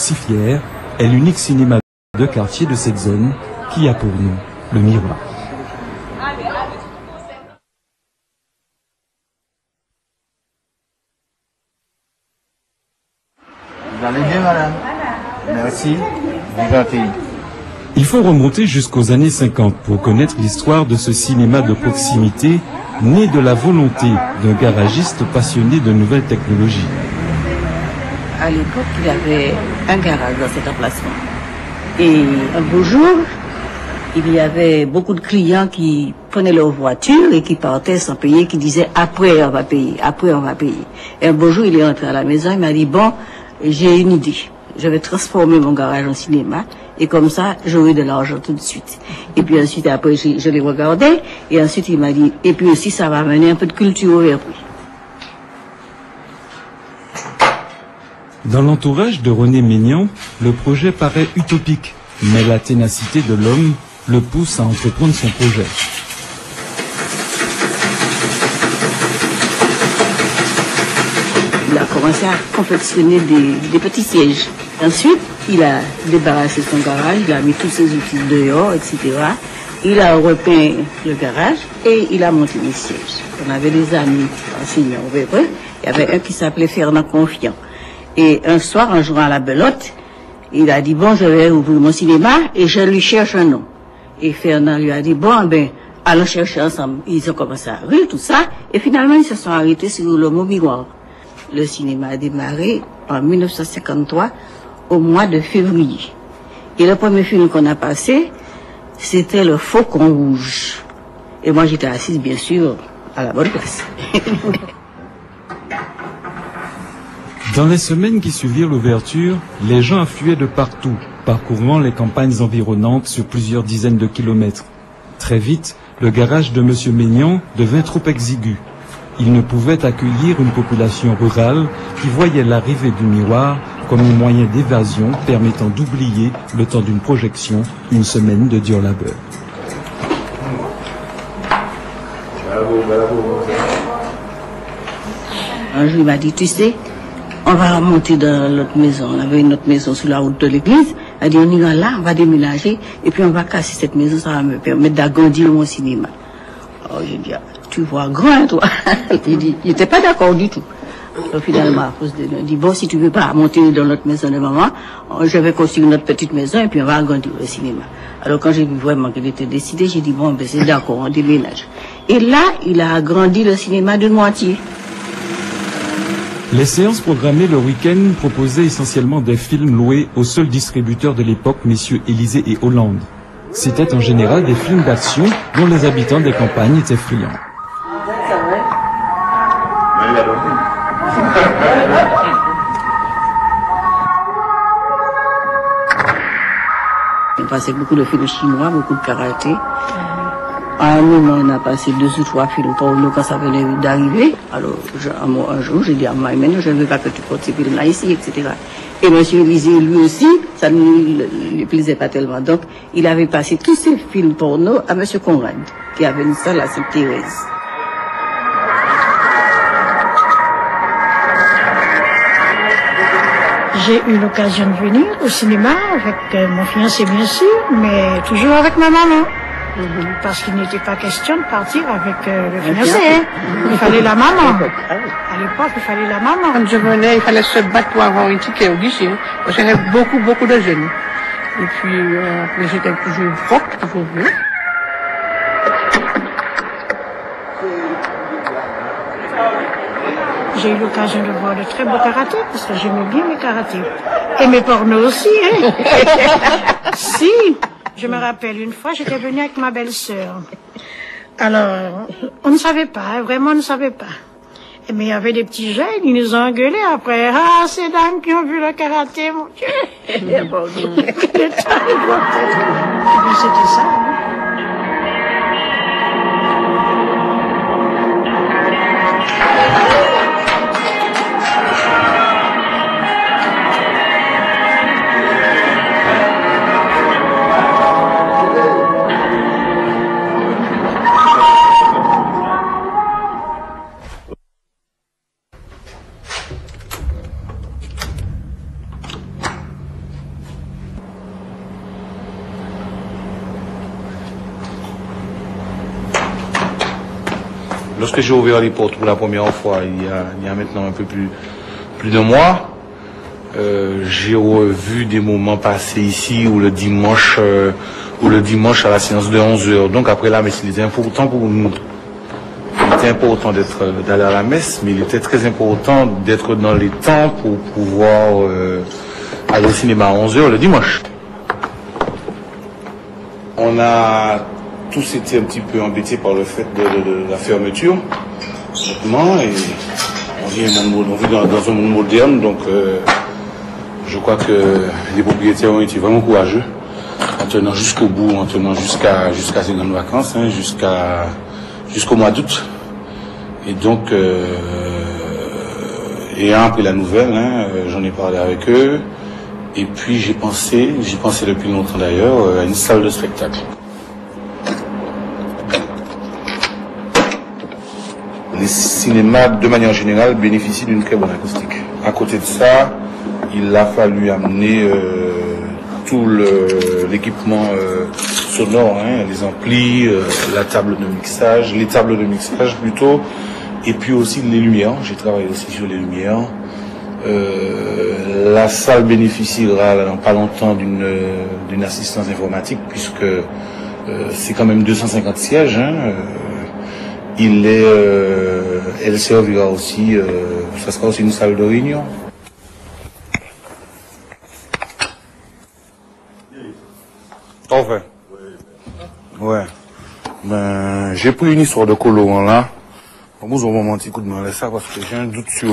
Sifière est l'unique cinéma de quartier de cette zone qui a pour nom le Miroir. Vous allez bien, madame? Merci. Vous êtes gentil. Il faut remonter jusqu'aux années 50 pour connaître l'histoire de ce cinéma de proximité né de la volonté d'un garagiste passionné de nouvelles technologies. À l'époque, il y avait un garage dans cet emplacement. Et un beau jour, il y avait beaucoup de clients qui prenaient leur voiture et qui partaient sans payer, qui disaient « après on va payer, après on va payer ». Et un beau jour, il est rentré à la maison, il m'a dit « bon, j'ai une idée, je vais transformer mon garage en cinéma et comme ça, j'aurai de l'argent tout de suite ». Et puis ensuite, après, je l'ai regardé et ensuite il m'a dit « et puis aussi, ça va amener un peu de culture vers lui ». Dans l'entourage de René Maignan, le projet paraît utopique, mais la ténacité de l'homme le pousse à entreprendre son projet. Il a commencé à confectionner des petits sièges. Ensuite, il a débarrassé son garage, il a mis tous ses outils dehors, etc. Il a repeint le garage et il a monté les sièges. On avait des amis enseignants, il y avait un qui s'appelait Fernand Confiant. Et un soir, en jouant à la belote, il a dit, bon, je vais ouvrir mon cinéma et je lui cherche un nom. Et Fernand lui a dit, bon, ben, allons chercher ensemble. Ils ont commencé à rire, tout ça, et finalement, ils se sont arrêtés sur le mot Miroir. Le cinéma a démarré en 1953, au mois de février. Et le premier film qu'on a passé, c'était Le Faucon Rouge. Et moi, j'étais assise, bien sûr, à la bonne place. Dans les semaines qui suivirent l'ouverture, les gens affluaient de partout, parcourant les campagnes environnantes sur plusieurs dizaines de kilomètres. Très vite, le garage de M. Maignan devint trop exigu. Il ne pouvait accueillir une population rurale qui voyait l'arrivée du Miroir comme un moyen d'évasion permettant d'oublier, le temps d'une projection, une semaine de dur labeur. Un jour, il m'a dit, tu sais, on va remonter dans notre maison. On avait une autre maison sur la route de l'église. Elle a dit, on ira là, on va déménager, et puis on va casser cette maison, ça va me permettre d'agrandir mon cinéma. Alors j'ai dit, tu vois grand, toi. Il n'était pas d'accord du tout. Alors finalement, à cause de il dit, bon, si tu veux pas monter dans notre maison de maman, je vais construire notre petite maison, et puis on va agrandir le cinéma. Alors quand j'ai vu vraiment qu'il était décidé, j'ai dit, bon, ben c'est d'accord, on déménage. Et là, il a agrandi le cinéma d'une moitié. Les séances programmées le week-end proposaient essentiellement des films loués aux seuls distributeurs de l'époque, messieurs Élysée et Hollande. C'était en général des films d'action dont les habitants des campagnes étaient friands. On passait beaucoup de films chinois, beaucoup de karaté. À un moment, on a passé 2 ou 3 films pour nous quand ça venait d'arriver. Alors, un jour, j'ai dit à moi, maintenant, je ne veux pas que tu portes ces films-là ici, etc. Et M. Élysée, lui aussi, ça ne lui plaisait pas tellement. Donc, il avait passé tous ces films porno à M. Conrad, qui avait une salle à Sainte-Thérèse. J'ai eu l'occasion de venir au cinéma avec mon fiancé, bien sûr, mais toujours avec ma maman. Parce qu'il n'était pas question de partir avec le fiancé. Il fallait la maman. À l'époque, il fallait la maman. Quand je venais, il fallait se battre pour avoir un ticket au guichet. Parce qu'il y avait beaucoup de jeunes. Et puis, j'étais toujours propre, toujours bien. J'ai eu l'occasion de voir de très beaux karatés, parce que j'aimais bien mes karatés. Et mes pornos aussi, hein. Si, je me rappelle, une fois, j'étais venue avec ma belle-sœur. Alors, on ne savait pas, vraiment, on ne savait pas. Mais il y avait des petits jeunes, ils nous ont engueulés après. Ah, ces dames qui ont vu le karaté, mon Dieu. Et puis, c'était ça, hein. Lorsque j'ai ouvert les portes pour la première fois, il y a maintenant un peu plus d'un mois, j'ai revu des moments passés ici où le dimanche à la séance de 11h, donc après la messe, il était important pour nous. Il était important d'aller à la messe, mais il était très important d'être dans les temps pour pouvoir aller au cinéma à 11h le dimanche. On a tous été un petit peu embêtés par le fait de la fermeture, justement, et on vit dans un monde moderne, donc je crois que les propriétaires ont été vraiment courageux, en tenant jusqu'au bout, en tenant jusqu'à ces grandes vacances, hein, jusqu'au mois d'août. Et donc, ayant appris la nouvelle, hein, j'en ai parlé avec eux, et puis j'y pensais depuis longtemps d'ailleurs, à une salle de spectacle. Les cinémas, de manière générale, bénéficient d'une très bonne acoustique. À côté de ça, il a fallu amener tout l'équipement sonore, hein, les amplis, les tables de mixage plutôt, et puis aussi les lumières. J'ai travaillé aussi sur les lumières. La salle bénéficiera dans pas longtemps d'une assistance informatique puisque c'est quand même 250 sièges. Hein, elle servira aussi, ça sera aussi une salle de réunion. Enfin. Ouais. Ben, j'ai pris une histoire de colorant là. Vous avez un petit coup de main à ça parce que j'ai un doute sur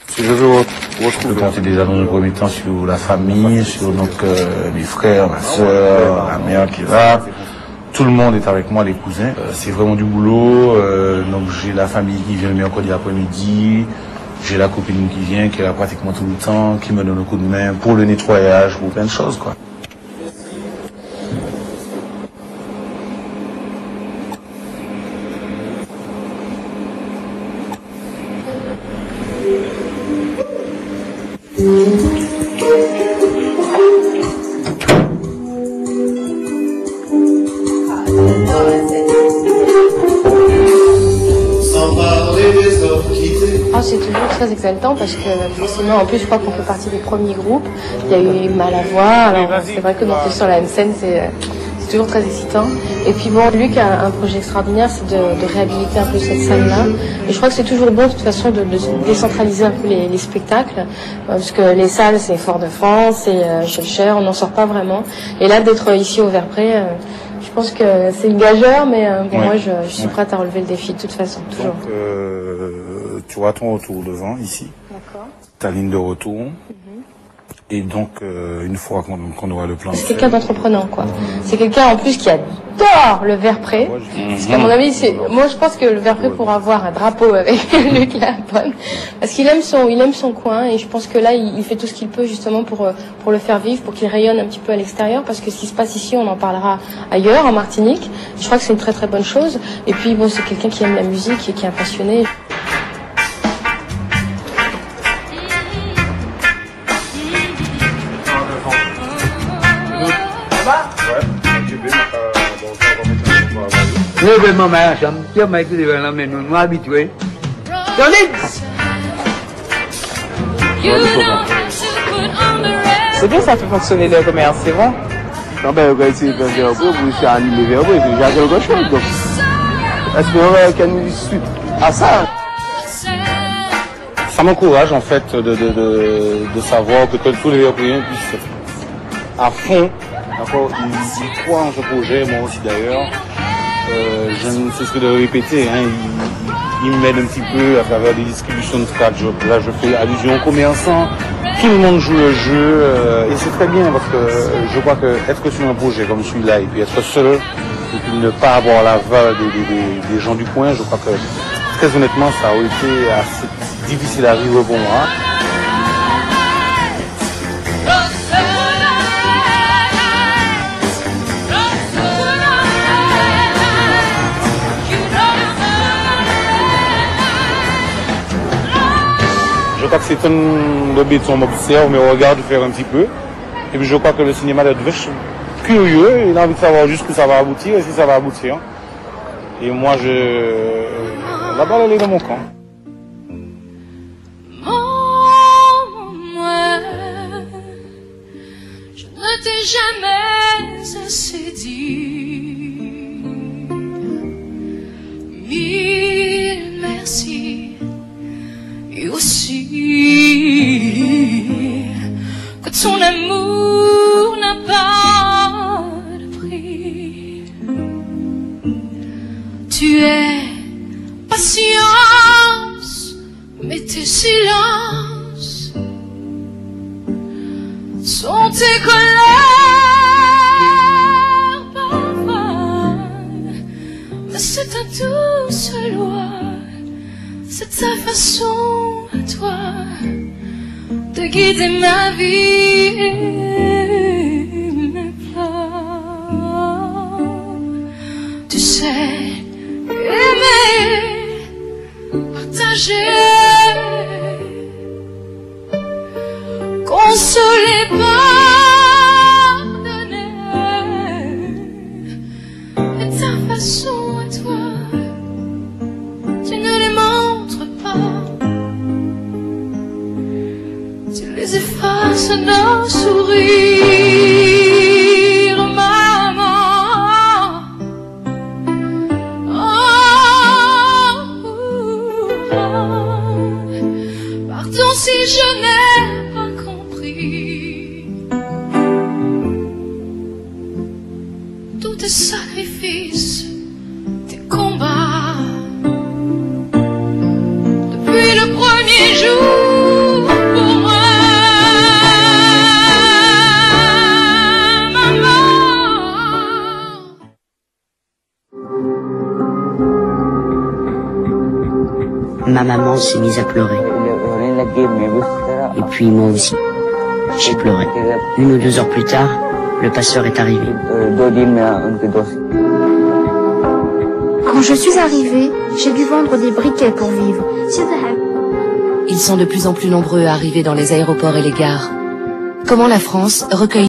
si je veux retrouver. Je comptais déjà dans le premier temps sur la famille, sur donc mes frères, ma soeur, la mère qui est là. Tout le monde est avec moi, les cousins. C'est vraiment du boulot. Donc j'ai la famille qui vient le mercredi après-midi. J'ai la copine qui vient, qui est là pratiquement tout le temps, qui me donne un coup de main pour le nettoyage, pour plein de choses, quoi. C'est toujours très exaltant parce que forcément, en plus, je crois qu'on fait partie des premiers groupes. Il y a eu Mal à voir. Alors, c'est vrai que monter sur la même scène, c'est toujours très excitant. Et puis bon, Luc a un projet extraordinaire, c'est de réhabiliter un peu cette salle-là. Et je crois que c'est toujours bon, de toute façon, de décentraliser un peu les spectacles. Parce que les salles, c'est Fort-de-France, c'est Schœlcher, on n'en sort pas vraiment. Et là, d'être ici au Verpré, je pense que c'est une gageure, mais bon, ouais, moi, je suis prête à relever le défi de toute façon, toujours. Donc, tu auras ton retour devant, ici. D'accord. Ta ligne de retour. Et donc, une fois qu'on aura le plan... C'est quelqu'un d'entreprenant, quoi. C'est quelqu'un, en plus, qui adore le Verpré. Parce qu'à mon avis, moi, je pense que le Verpré pourra avoir un drapeau avec Luc Lapone. Parce qu'il aime son coin. Et je pense que là, il fait tout ce qu'il peut, justement, pour le faire vivre, pour qu'il rayonne un petit peu à l'extérieur. Parce que ce qui se passe ici, on en parlera ailleurs, en Martinique. Je crois que c'est une très, très bonne chose. Et puis, bon, c'est quelqu'un qui aime la musique et qui est un passionné. Oui, maman, champion, mais tu devais l'amener, nous habitués. C'est bien, ça fait fonctionner le commerce, c'est vrai. Non, ben, quand c'est un peu, vous êtes animé vers vous, c'est déjà quelque chose, donc. Est-ce qu'on nous suite à ça? Ça m'encourage, en fait, de savoir que tous les Européens puissent à fond, d'accord, ils croient en ce projet, moi aussi d'ailleurs. Je ne cesserai de le répéter, hein, il m'aide un petit peu à travers des distributions de tracts. Là, je fais allusion aux commerçants, tout le monde joue le jeu, et c'est très bien parce que je crois que être sur un projet comme celui-là et puis être seul, et puis ne pas avoir l'aval des gens du coin, je crois que très honnêtement, ça a été assez difficile à vivre pour moi. Je crois que c'est un béton, on m'observe, mais on regarde faire un petit peu. Et puis je crois que le cinéma doit être curieux, il a envie de savoir jusqu'où ça va aboutir et si ça va aboutir. Et moi, la balle, elle est dans mon camp. Je ne t'ai jamais assez dit. Mille merci. Et aussi que ton amour n'a pas de prix. Tu es patience, mais tes silences sont tes colères parfois. Mais c'est ta douce loi, c'est ta façon à toi de guider ma vie et mes plans. Tu sais aimer, partager, consoler, pardonner. Et ta façon à toi, tu ne les montres pas. Tu les effaces d'un sourire, maman. Pardon si je n'ai pas compris tous tes sacrifices, tes combats. Depuis le premier jour pour moi, maman. Ma maman s'est mise à pleurer. Et puis moi aussi, j'ai pleuré. 1 ou 2 heures plus tard, le passeur est arrivé. Quand je suis arrivée, j'ai dû vendre des briquets pour vivre. Ils sont de plus en plus nombreux à arriver dans les aéroports et les gares. Comment la France recueille